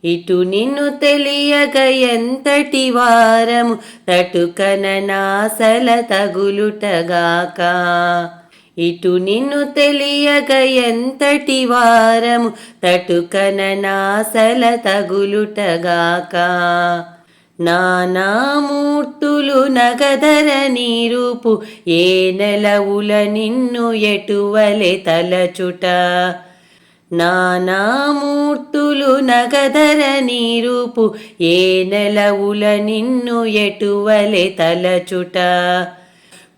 ఇటు నిన్ను తెలియక ఎంతటి వారము తటుకన నాసల తగులుటగాక. ఇటు నిన్ను తెలియక ఎంతటి వారము తటుకన నాసల తగులుటగాక. నానామూర్తులు నగధర నీరూపు ఏ నెలవుల నిన్ను ఎటువలె తలచుట. నానామూర్తులు నగధర నీరూపు ఏ నెలవుల నిన్ను ఎటువలె తలచుట.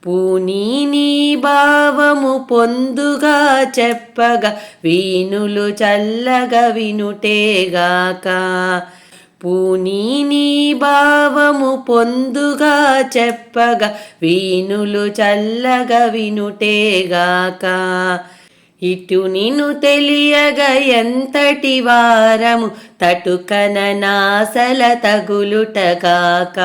పూనీ నీ భావము పొందుగా చెప్పగా వీనులు చల్లగా వినుటేగాక. పూనీ నీ భావము పొందుగా చెప్పగా వీనులు చల్లగా వినుటేగాక. ఇటు నిన్ను తెలియగా ఎంతటి వారము తటుకన నాసల తగులుటగాక.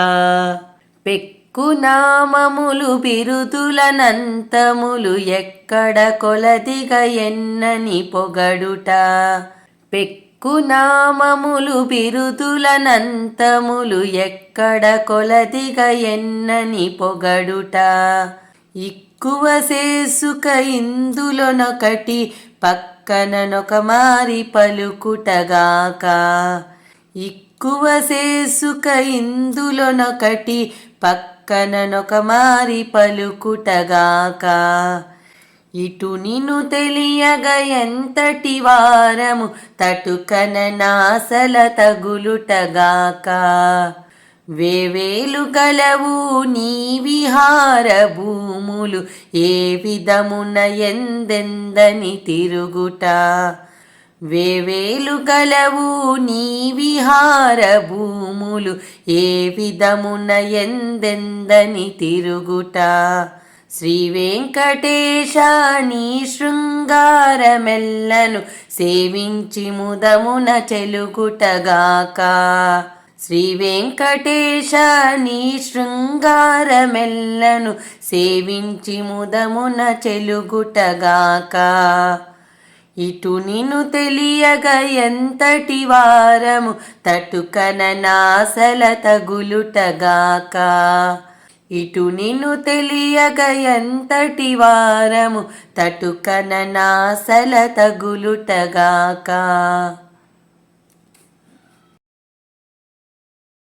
పెక్కునామములు బిరుదులనంతములు ఎక్కడ కొలదిగా ఎన్నని పొగడుట. పెక్కునామములు బిరుదులనంతములు ఎక్కడ కొలదిగా ఎన్నని పొగడుట. ఇక్కువ చేసుక ఇందులోనొకటి పక్కననొక మారి పలుకుటగాక. ఇక్కువ చేసుక ఇందులోనొకటి పక్కననొక మారి పలుకుటగాక. ఇటు నిన్ను తెలియగా ఎంతటి వారము తటుకన నాసల తగులుటగాక. వేవేలు గలవు నీ విహార భూములు ఏ విధమున ఎందెందని తిరుగుట. వేవేలు గలవు నీ విహార భూములు ఏ విధమున ఎందెందని తిరుగుట. శ్రీ వెంకటేశ నీ శృంగారమెల్లను సేవించి ముదమున చెలుగుటగాక. శ్రీ వెంకటేశ నీ శృంగారమెల్లను సేవించి ముదమున చెలుగుటగాక. ఇటు నిన్ను తెలియగా ఎంతటి వారము తటుకన నాసల తగులుటగాక. ఇటు నిన్ను తెలియగా ఎంతటి వారము తటుకన నాసల తగులుటగాక.